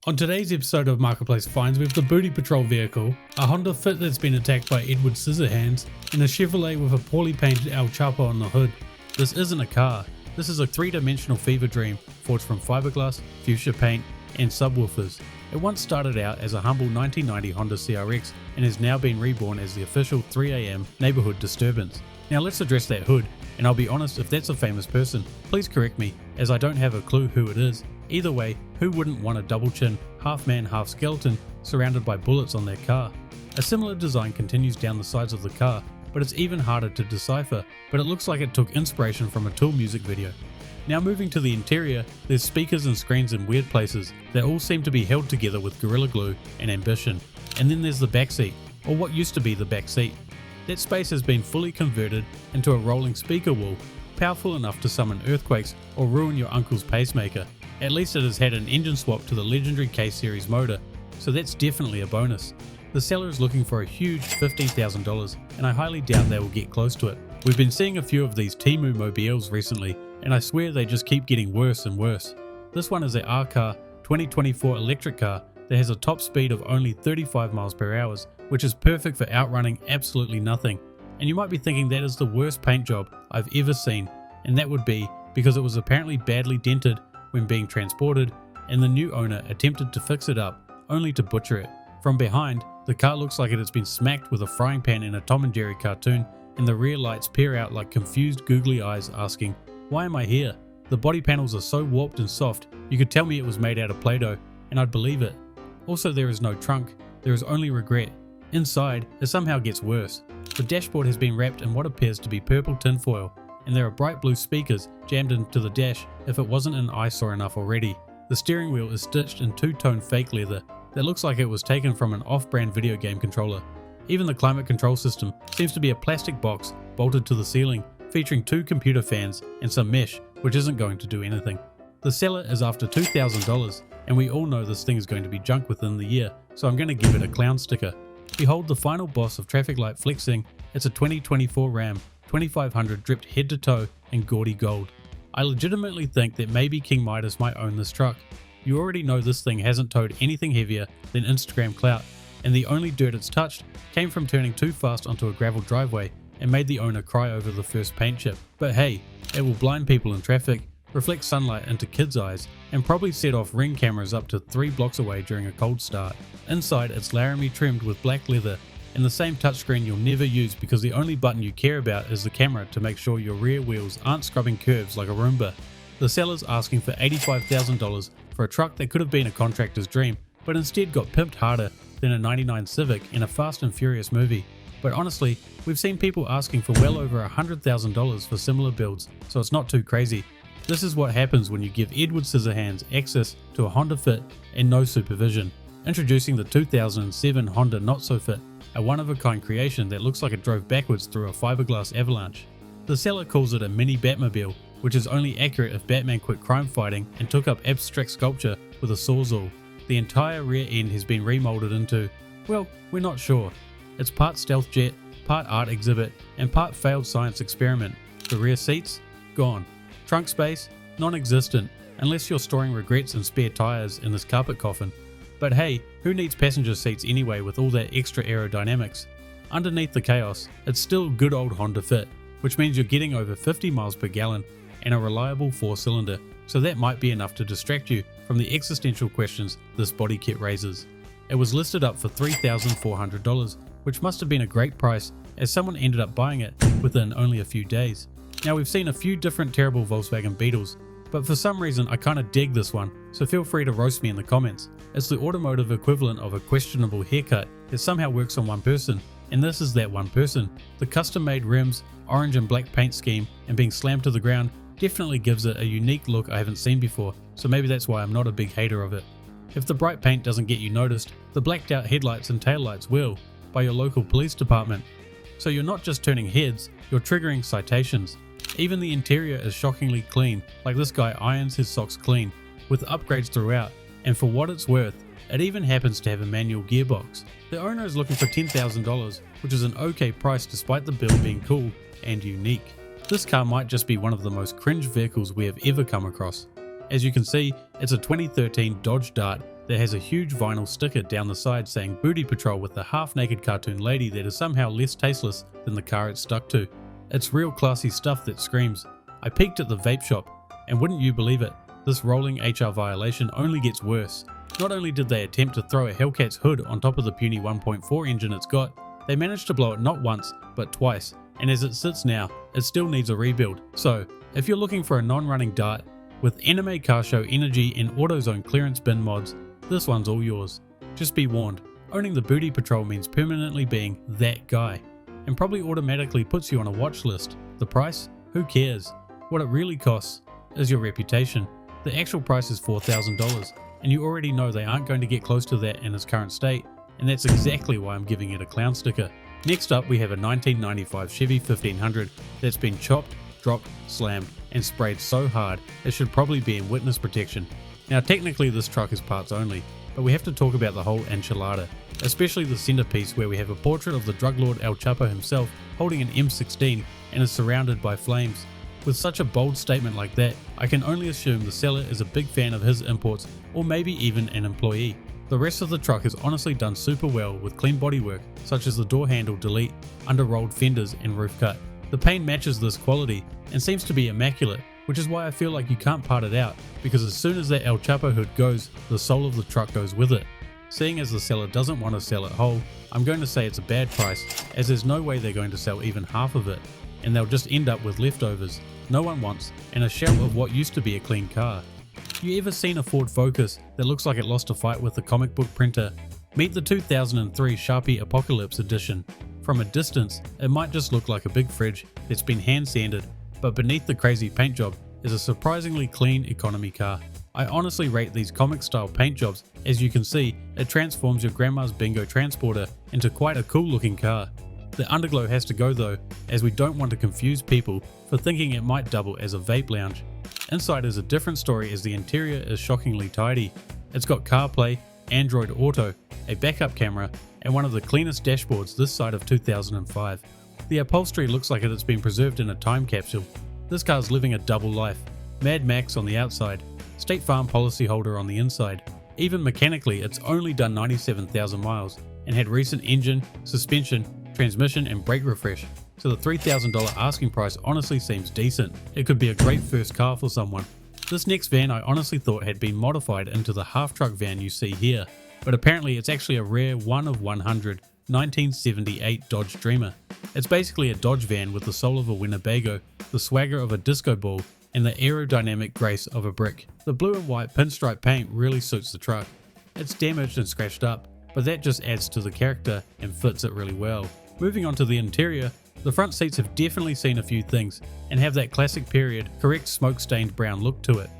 On today's episode of Marketplace Finds, we have the Booty Patrol vehicle, a Honda Fit that's been attacked by Edward Scissor hands, and a Chevrolet with a poorly painted El Chapo on the hood. This isn't a car, this is a three-dimensional fever dream forged from fiberglass, fuchsia paint, and subwoofers. It once started out as a humble 1990 Honda CRX and has now been reborn as the official 3 AM neighborhood disturbance. Now let's address that hood, and I'll be honest, if that's a famous person, please correct me, as I don't have a clue who it is. Either way, who wouldn't want a double chin, half man, half skeleton surrounded by bullets on their car? A similar design continues down the sides of the car, but it's even harder to decipher, but it looks like it took inspiration from a Tool music video. Now moving to the interior, there's speakers and screens in weird places that all seem to be held together with Gorilla Glue and ambition. And then there's the back seat, or what used to be the back seat. That space has been fully converted into a rolling speaker wall, powerful enough to summon earthquakes or ruin your uncle's pacemaker. At least it has had an engine swap to the legendary K-Series motor, so that's definitely a bonus. The seller is looking for a huge $15,000, and I highly doubt they will get close to it. We've been seeing a few of these Temu mobiles recently, and I swear they just keep getting worse and worse. This one is an Arcar 2024 electric car that has a top speed of only 35 miles per hour, which is perfect for outrunning absolutely nothing. And you might be thinking that is the worst paint job I've ever seen, and that would be because it was apparently badly dented when being transported, and the new owner attempted to fix it up, only to butcher it. From behind, the car looks like it has been smacked with a frying pan in a Tom and Jerry cartoon, and the rear lights peer out like confused googly eyes asking, "Why am I here?" The body panels are so warped and soft, you could tell me it was made out of Play-Doh, and I'd believe it. Also, there is no trunk, there is only regret. Inside, it somehow gets worse. The dashboard has been wrapped in what appears to be purple tinfoil, and there are bright blue speakers jammed into the dash if it wasn't an eyesore enough already. The steering wheel is stitched in two-tone fake leather that looks like it was taken from an off-brand video game controller. Even the climate control system seems to be a plastic box bolted to the ceiling, featuring 2 computer fans and some mesh, which isn't going to do anything. The seller is after $2,000, and we all know this thing is going to be junk within the year, so I'm going to give it a clown sticker. Behold the final boss of traffic light flexing. It's a 2024 Ram 2500 dripped head to toe in gaudy gold. I legitimately think that maybe King Midas might own this truck. You already know this thing hasn't towed anything heavier than Instagram clout, and the only dirt it's touched came from turning too fast onto a gravel driveway and made the owner cry over the first paint chip. But hey, it will blind people in traffic, reflect sunlight into kids' eyes, and probably set off ring cameras up to 3 blocks away during a cold start. Inside, it's Laramie trimmed with black leather and the same touchscreen you'll never use because the only button you care about is the camera to make sure your rear wheels aren't scrubbing curves like a Roomba. The seller's asking for $85,000 for a truck that could have been a contractor's dream, but instead got pimped harder than a '99 Civic in a Fast and Furious movie. But honestly, we've seen people asking for well over $100,000 for similar builds, so it's not too crazy. This is what happens when you give Edward Scissorhands access to a Honda Fit and no supervision. Introducing the 2007 Honda Not So Fit, a one-of-a-kind creation that looks like it drove backwards through a fiberglass avalanche. The seller calls it a mini Batmobile, which is only accurate if Batman quit crime fighting and took up abstract sculpture with a sawzall. The entire rear end has been remolded into, well, we're not sure. It's part stealth jet, part art exhibit, and part failed science experiment. The rear seats? Gone. Trunk space? Non-existent, unless you're storing regrets and spare tyres in this carpet coffin. But hey, who needs passenger seats anyway with all that extra aerodynamics? Underneath the chaos, it's still good old Honda Fit, which means you're getting over 50 miles per gallon and a reliable 4-cylinder, so that might be enough to distract you from the existential questions this body kit raises. It was listed up for $3,400, which must have been a great price as someone ended up buying it within only a few days. Now we've seen a few different terrible Volkswagen Beetles, but for some reason I kinda dig this one, so feel free to roast me in the comments. It's the automotive equivalent of a questionable haircut that somehow works on one person, and this is that one person. The custom made rims, orange and black paint scheme, and being slammed to the ground definitely gives it a unique look I haven't seen before, so maybe that's why I'm not a big hater of it. If the bright paint doesn't get you noticed, the blacked out headlights and taillights will, by your local police department. So you're not just turning heads, you're triggering citations. Even the interior is shockingly clean, like this guy irons his socks clean, with upgrades throughout, and for what it's worth, it even happens to have a manual gearbox. The owner is looking for $10,000, which is an okay price despite the build being cool and unique. This car might just be one of the most cringe vehicles we have ever come across. As you can see, it's a 2013 Dodge Dart that has a huge vinyl sticker down the side saying Booty Patrol with the half-naked cartoon lady that is somehow less tasteless than the car it's stuck to. It's real classy stuff that screams. I peeked at the vape shop, and wouldn't you believe it, this rolling HR violation only gets worse. Not only did they attempt to throw a Hellcat's hood on top of the puny 1.4 engine it's got, they managed to blow it not once, but twice, and as it sits now, it still needs a rebuild. So, if you're looking for a non-running dart with anime car show energy and AutoZone clearance bin mods, this one's all yours. Just be warned, owning the Booty Patrol means permanently being that guy, and probably automatically puts you on a watch list. The price? Who cares? What it really costs is your reputation. The actual price is $4,000, and you already know they aren't going to get close to that in its current state, and that's exactly why I'm giving it a clown sticker. Next up, we have a 1995 Chevy 1500 that's been chopped, dropped, slammed, and sprayed so hard it should probably be in witness protection. Now technically this truck is parts only, but we have to talk about the whole enchilada, especially the centerpiece where we have a portrait of the drug lord El Chapo himself holding an M16 and is surrounded by flames. With such a bold statement like that, I can only assume the seller is a big fan of his imports, or maybe even an employee. The rest of the truck is honestly done super well with clean bodywork such as the door handle delete, under-rolled fenders and roof cut. The paint matches this quality and seems to be immaculate, which is why I feel like you can't part it out, because as soon as that El Chapo hood goes, the soul of the truck goes with it. Seeing as the seller doesn't want to sell it whole, I'm going to say it's a bad price, as there's no way they're going to sell even half of it, and they'll just end up with leftovers no one wants and a shell of what used to be a clean car. You ever seen a Ford Focus that looks like it lost a fight with the comic book printer? Meet the 2003 Sharpie Apocalypse Edition. From a distance, it might just look like a big fridge that's been hand sanded, but beneath the crazy paint job is a surprisingly clean economy car. I honestly rate these comic style paint jobs. As you can see, it transforms your grandma's bingo transporter into quite a cool looking car. The underglow has to go though, as we don't want to confuse people for thinking it might double as a vape lounge. Inside is a different story as the interior is shockingly tidy. It's got CarPlay, Android Auto, a backup camera, and one of the cleanest dashboards this side of 2005. The upholstery looks like it has been preserved in a time capsule. This car's living a double life. Mad Max on the outside, State Farm policyholder on the inside. Even mechanically, it's only done 97,000 miles and had recent engine, suspension, transmission and brake refresh, so the $3,000 asking price honestly seems decent. It could be a great first car for someone. This next van I honestly thought had been modified into the half-truck van you see here, but apparently it's actually a rare 1 of 100 1978 Dodge Dreamer. It's basically a Dodge van with the soul of a Winnebago, the swagger of a disco ball, and the aerodynamic grace of a brick. The blue and white pinstripe paint really suits the truck. It's damaged and scratched up, but that just adds to the character and fits it really well. Moving on to the interior, the front seats have definitely seen a few things and have that classic period, correct smoke-stained brown look to it.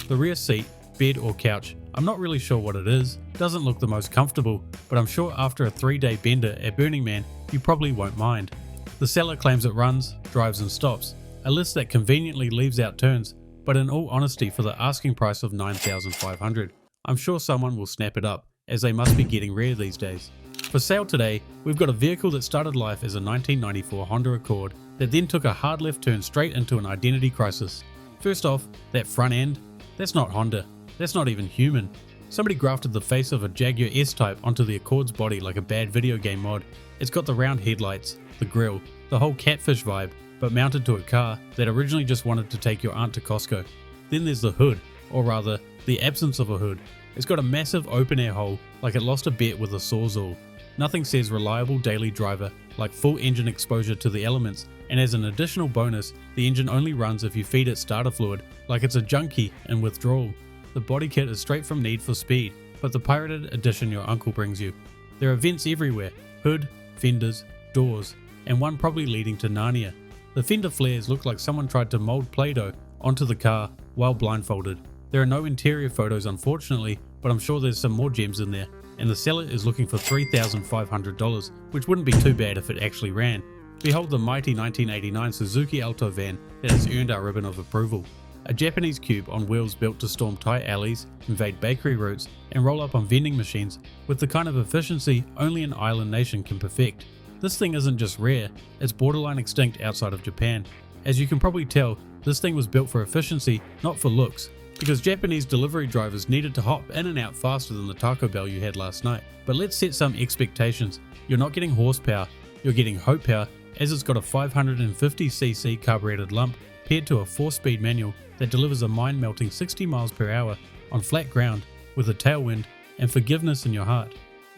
The rear seat, bed or couch, I'm not really sure what it is, doesn't look the most comfortable, but I'm sure after a 3-day bender at Burning Man, you probably won't mind. The seller claims it runs, drives and stops, a list that conveniently leaves out turns, but in all honesty for the asking price of $9,500, I'm sure someone will snap it up, as they must be getting rare these days. For sale today, we've got a vehicle that started life as a 1994 Honda Accord that then took a hard left turn straight into an identity crisis. First off, that front end, that's not Honda, that's not even human. Somebody grafted the face of a Jaguar S-Type onto the Accord's body like a bad video game mod. It's got the round headlights, the grille, the whole catfish vibe, but mounted to a car that originally just wanted to take your aunt to Costco. Then there's the hood, or rather, the absence of a hood. It's got a massive open air hole like it lost a bet with a Sawzall. Nothing says reliable daily driver like full engine exposure to the elements, and as an additional bonus, the engine only runs if you feed it starter fluid like it's a junkie in withdrawal. The body kit is straight from Need for Speed, but the pirated edition your uncle brings you. There are vents everywhere, hood, fenders, doors, and one probably leading to Narnia. The fender flares look like someone tried to mold Play-Doh onto the car while blindfolded. There are no interior photos unfortunately, but I'm sure there's some more gems in there, and the seller is looking for $3,500, which wouldn't be too bad if it actually ran. Behold the mighty 1989 Suzuki Alto van that has earned our ribbon of approval. A Japanese cube on wheels built to storm tight alleys, invade bakery routes, and roll up on vending machines with the kind of efficiency only an island nation can perfect. This thing isn't just rare, it's borderline extinct outside of Japan. As you can probably tell, this thing was built for efficiency, not for looks. because Japanese delivery drivers needed to hop in and out faster than the Taco Bell you had last night. But let's set some expectations. You're not getting horsepower, you're getting hoe power, as it's got a 550cc carbureted lump paired to a 4-speed manual that delivers a mind-melting 60 miles per hour on flat ground with a tailwind and forgiveness in your heart.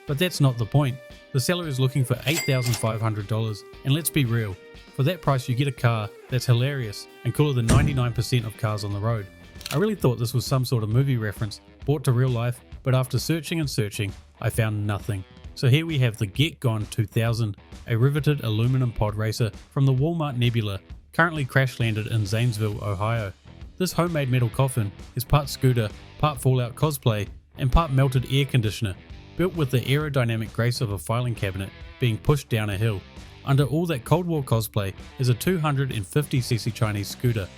But that's not the point. The seller is looking for $8,500, and let's be real, for that price you get a car that's hilarious and cooler than 99% of cars on the road. I really thought this was some sort of movie reference brought to real life, but after searching and searching, I found nothing. So here we have the GetGone 2000, a riveted aluminum pod racer from the Walmart Nebula, currently crash landed in Zanesville, Ohio. This homemade metal coffin is part scooter, part Fallout cosplay, and part melted air conditioner, built with the aerodynamic grace of a filing cabinet being pushed down a hill. Under all that Cold War cosplay is a 250cc Chinese scooter.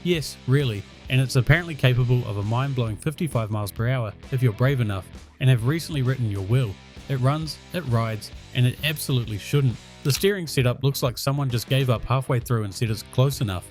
Yes, really, and it's apparently capable of a mind-blowing 55 miles per hour if you're brave enough and have recently written your will. It runs, it rides, and it absolutely shouldn't. The steering setup looks like someone just gave up halfway through and said it's close enough.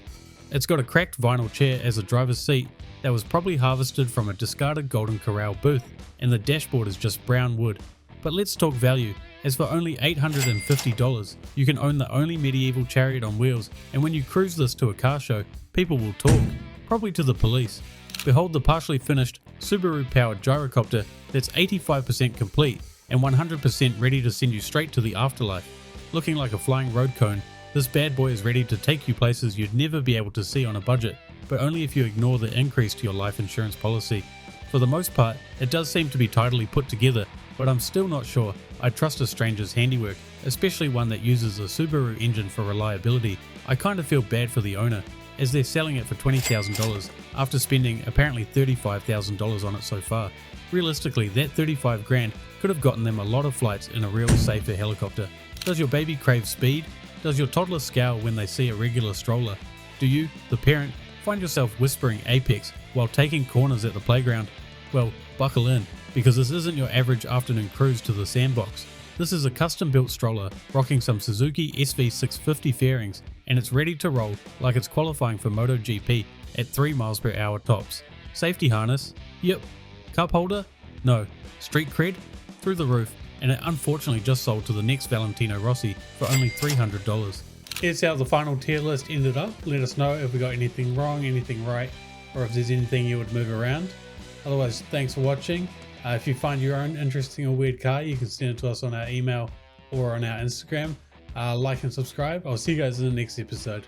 It's got a cracked vinyl chair as a driver's seat that was probably harvested from a discarded Golden Corral booth, and the dashboard is just brown wood. But let's talk value, as for only $850 you can own the only medieval chariot on wheels, and when you cruise this to a car show, people will talk, probably to the police. Behold the partially finished Subaru powered gyrocopter that's 85% complete and 100% ready to send you straight to the afterlife. Looking like a flying road cone, this bad boy is ready to take you places you'd never be able to see on a budget, but only if you ignore the increase to your life insurance policy. For the most part, it does seem to be tidily put together, but I'm still not sure I trust a stranger's handiwork, especially one that uses a Subaru engine for reliability. I kind of feel bad for the owner, as they're selling it for $20,000 after spending apparently $35,000 on it so far. Realistically, that 35 grand could have gotten them a lot of flights in a real safer helicopter. Does your baby crave speed? Does your toddler scowl when they see a regular stroller? Do you, the parent, find yourself whispering apex while taking corners at the playground? Well, buckle in, because this isn't your average afternoon cruise to the sandbox. This is a custom built stroller rocking some Suzuki SV650 fairings, and it's ready to roll like it's qualifying for MotoGP at 3 miles per hour tops. Safety harness? Yep. Cup holder? No. Street cred? Through the roof, and it unfortunately just sold to the next Valentino Rossi for only $300. Here's how the final tier list ended up. Let us know if we got anything wrong, anything right, or if there's anything you would move around. Otherwise, thanks for watching. If you find your own interesting or weird car, you can send it to us on our email or on our Instagram. Like and subscribe. I'll see you guys in the next episode.